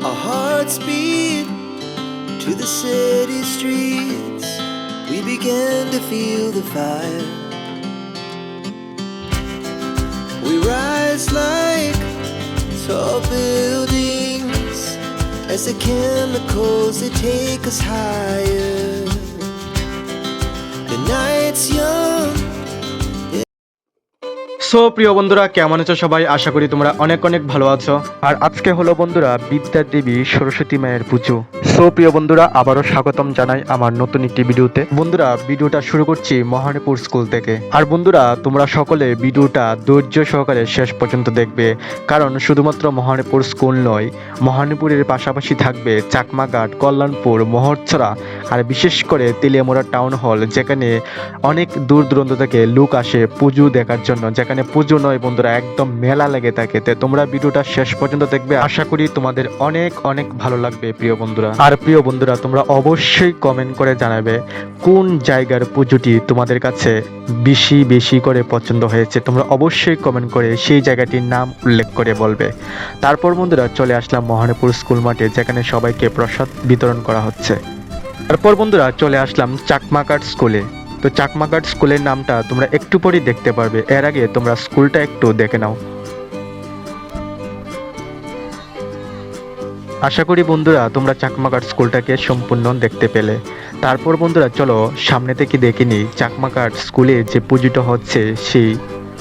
Our hearts beat to the city streets. We began to feel the fire. We rise like tall buildings as the chemicals they take us higher. The night's young. So প্রিয় বন্ধুরা, কেমন আছো সবাই? আশা করি তোমরা অনেক অনেক ভালো আছো। আর আজকে হলো বন্ধুরা বিদ্যা দেবী সরস্বতী মায়ের পুজো। সো প্রিয় বন্ধুরা, আবারও স্বাগতম জানাই আমার নতুন একটি ভিডিওতে। বন্ধুরা, ভিডিওটা শুরু করছি মহানীপুর স্কুল থেকে। আর বন্ধুরা, তোমরা সকলে ভিডিওটা ধৈর্য সহকারে শেষ পর্যন্ত দেখবে, কারণ শুধুমাত্র মহানীপুর স্কুল নয়, মহানীপুরের পাশাপাশি থাকবে চাকমাঘাট, কল্যাণপুর, মহরছড়া আর বিশেষ করে তেলিয়ামুড়া টাউন হল, যেখানে অনেক দূর দূরান্ত থেকে লোক আসে পুজো দেখার জন্য। যেখানে পুজো নয় বন্ধুরা, একদম মেলা লেগে থাকে। তো তোমরা ভিডিওটা শেষ পর্যন্ত দেখবে, আশা করি তোমাদের অনেক অনেক ভালো লাগবে প্রিয় বন্ধুরা। আর প্রিয় বন্ধুরা, তোমরা অবশ্যই কমেন্ট করে জানাবে কোন জায়গার পুজোটি তোমাদের কাছে বেশি বেশি করে পছন্দ হয়েছে। তোমরা অবশ্যই কমেন্ট করে সেই জায়গাটির নাম উল্লেখ করে বলবে। তারপর বন্ধুরা চলে আসলাম মহানীপুর স্কুল মাঠে, যেখানে সবাইকে প্রসাদ বিতরণ করা হচ্ছে। তারপর বন্ধুরা চলে আসলাম চাকমাঘাট স্কুলে। তো চাকমাঘাট স্কুলের নামটা তোমরা একটু পরেই দেখতে পারবে, এর আগে তোমরা স্কুলটা একটু দেখে নাও। আশা করি বন্ধুরা তোমরা চাকমাঘাট স্কুলটাকে সম্পূর্ণ দেখতে পেলে। তারপর বন্ধুরা চলো সামনে থেকে দেখে নিই চাকমাঘাট স্কুলে যে পুজোটা হচ্ছে সেই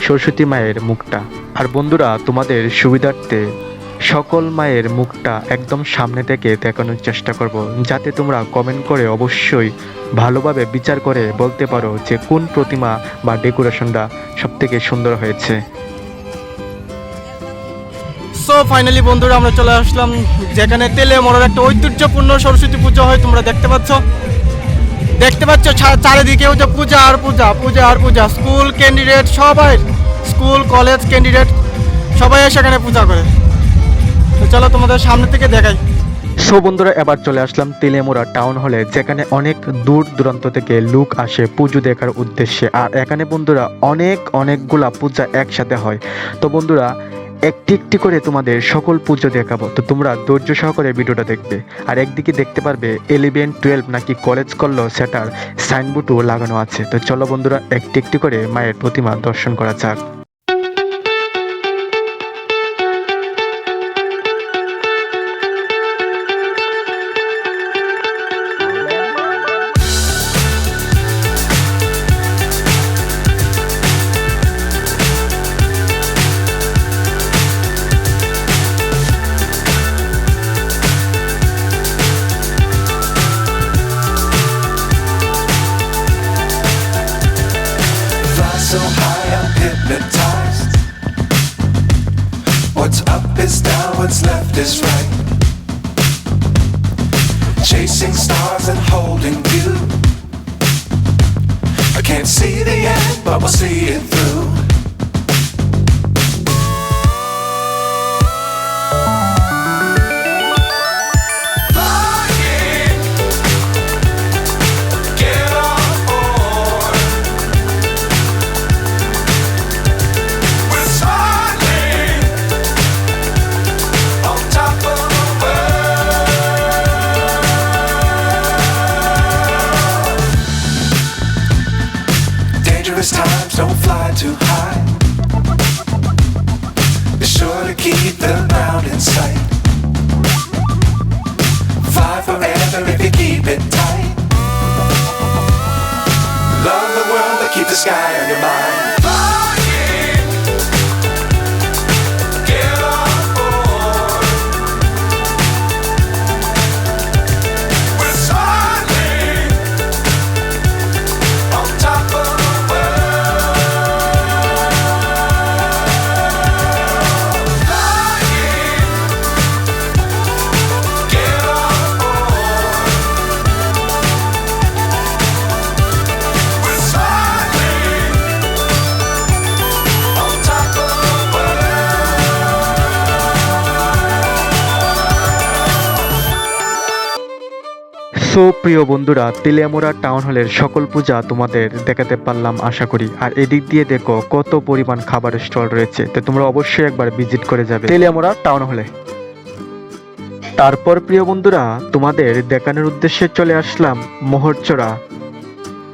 সরস্বতী মায়ের মুখটা। আর বন্ধুরা, তোমাদের সুবিধার্থে সকল মায়ের মুখটা একদম সামনে থেকে দেখানোর চেষ্টা করব, যাতে তোমরা কমেন্ট করে অবশ্যই ভালোভাবে বিচার করে বলতে পারো যে কোন প্রতিমা বা ডেকোরেশনটা সবথেকে সুন্দর হয়েছে। সো ফাইনালি বন্ধুরা আমরা চলে আসলাম যেখানে তেলিয়ামুড়ার একটা ঐতিহ্যপূর্ণ সরস্বতী পুজো হয়। তোমরা দেখতে পাচ্ছ চারিদিকেও যে পূজা আর পূজা, পূজা আর পূজা। স্কুল ক্যান্ডিডেট সবাই, স্কুল কলেজ ক্যান্ডিডেট সবাই সেখানে পূজা করে। তো চলো তোমাদের সামনে থেকে দেখাই। সো বন্ধুরা, এবার চলে আসলাম তেলিয়ামুড়া টাউন হলে, যেখানে অনেক দূর দূরান্ত থেকে লোক আসে পুজো দেখার উদ্দেশ্যে। আর এখানে বন্ধুরা অনেকগুলা পূজা একসাথে হয়। তো বন্ধুরা একটি একটি করে তোমাদের সকল পুজো দেখাবো, তো তোমরা ধৈর্য সহকারে ভিডিওটা দেখবে। আর একদিকে দেখতে পারবে 11, 12 নাকি কলেজ করলো সেটার সাইনবোর্ডও লাগানো আছে। তো চলো বন্ধুরা একটি একটি করে মায়ের প্রতিমা দর্শন করা যাক। So high I'm hypnotized. What's up is down, what's left is right. Chasing stars and holding you. I can't see the end, but we'll see it through. Dangerous times, don't fly too high. Be sure to keep the ground in sight. Fly forever if you keep it tight. Love the world, but keep the sky on your mind. So প্রিয় বন্ধুরা, Teliamura town হলের সকল পূজা তোমাদের দেখাতে পারলাম আশা করি। আর এদিক দিয়ে দেখো কত পরিমাণ খাবারের স্টল রয়েছে। তো তোমরা অবশ্যই একবার ভিজিট করে যাবে তেলিয়ামুড়া টাউন হলে। তারপর প্রিয় বন্ধুরা তোমাদের দেখানোর উদ্দেশ্যে চলে আসলাম মোহরচড়া।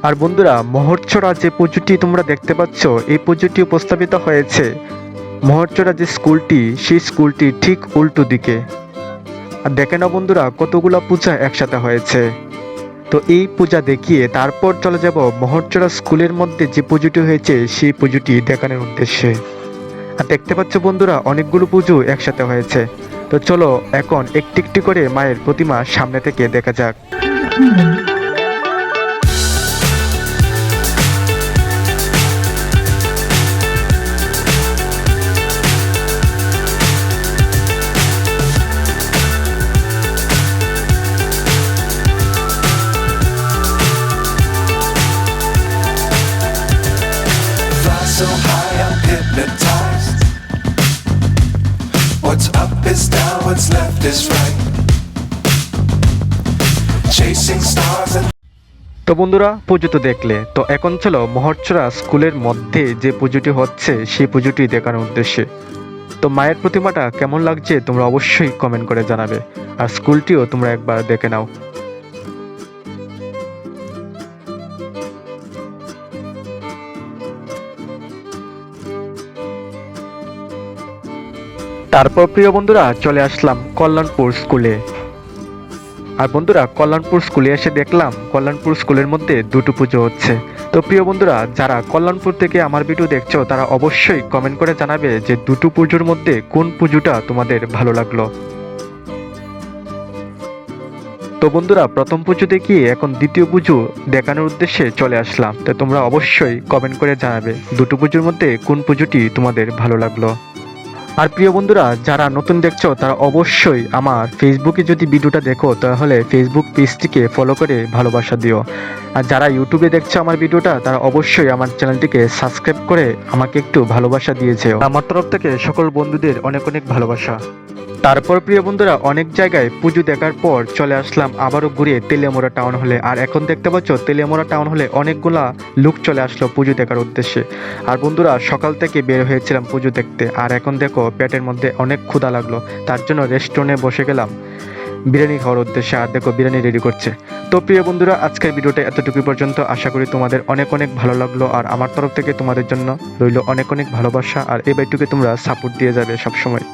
আর বন্ধুরা মোহরচড়া যে পুজোটি তোমরা দেখতে পাচ্ছ, এই পুজোটি উপস্থাপিত হয়েছে মোহরচড়া যে স্কুলটি, সেই স্কুলটি ঠিক উল্টো দিকে। আর দেখে নাও বন্ধুরা কতগুলো পূজা একসাথে হয়েছে। তো এই পূজা দেখিয়ে তারপর চলে যাব মোহরচড়া স্কুলের মধ্যে যে পুজোটি হয়েছে সেই পুজোটি দেখানোর উদ্দেশ্যে। আর দেখতে পাচ্ছ বন্ধুরা অনেকগুলো পুজো একসাথে হয়েছে। তো চলো এখন একটি একটি করে মায়ের প্রতিমা সামনে থেকে দেখা যাক। Fly so high, I'm hypnotized. What's up is down, what's left is right. Chasing stars and তো বন্ধুরা পুজো তো দেখলে, তো এখন চলো মোহরচড়া স্কুলের মধ্যে যে পুজোটি হচ্ছে সেই পুজোটি দেখানোর উদ্দেশ্যে। তো মায়ের প্রতিমাটা কেমন লাগছে তোমরা অবশ্যই কমেন্ট করে জানাবে, আর স্কুলটিও তোমরা একবার দেখে নাও। তারপর প্রিয় বন্ধুরা চলে আসলাম কল্যাণপুর স্কুলে। আর বন্ধুরা কল্যাণপুর স্কুলে এসে দেখলাম কল্যাণপুর স্কুলের মধ্যে দুটো পুজো হচ্ছে। তো প্রিয় বন্ধুরা যারা কল্যাণপুর থেকে আমার ভিডিও দেখছো তারা অবশ্যই কমেন্ট করে জানাবে যে দুটো পুজোর মধ্যে কোন পুজোটা তোমাদের ভালো লাগলো। তো বন্ধুরা প্রথম পুজো দেখিয়ে এখন দ্বিতীয় পুজো দেখানোর উদ্দেশ্যে চলে আসলাম। তো তোমরা অবশ্যই কমেন্ট করে জানাবে দুটো পুজোর মধ্যে কোন পুজোটি তোমাদের ভালো লাগলো। আর প্রিয় বন্ধুরা যারা নতুন দেখছো তারা অবশ্যই আমার ফেসবুকে যদি ভিডিওটা দেখো তাহলে ফেসবুক পেজটিকে ফলো করে ভালোবাসা দিও। আর যারা ইউটিউবে দেখছো আমার ভিডিওটা তারা অবশ্যই আমার চ্যানেলটিকে সাবস্ক্রাইব করে আমাকে একটু ভালোবাসা দিয়েছে। আমার তরফ থেকে সকল বন্ধুদের অনেক অনেক ভালোবাসা। তারপর প্রিয় বন্ধুরা অনেক জায়গায় পুজো দেখার পর চলে আসলাম আবারও ঘুরে তেলিয়ামুড়া টাউন হলে। আর এখন দেখতে পাচ্ছ তেলিয়ামুড়া টাউন হলে অনেকগুলা লোক চলে আসলো পুজো দেখার উদ্দেশ্যে। আর বন্ধুরা সকাল থেকে বের হয়েছিলাম পুজো দেখতে, আর এখন দেখো পেটের মধ্যে অনেক ক্ষুধা লাগলো, তার জন্য রেস্টুরেন্টে বসে গেলাম বিরিয়ানি খাওয়ার উদ্দেশ্যে। আর দেখো বিরিয়ানি রেডি করছে। তো প্রিয় বন্ধুরা আজকের ভিডিওটা এতটুকু পর্যন্ত। আশা করি তোমাদের অনেক অনেক ভালো লাগলো, আর আমার তরফ থেকে তোমাদের জন্য রইল অনেক অনেক ভালোবাসা। আর এই বাইটুকে তোমরা সাপোর্ট দিয়ে যাবে সবসময়।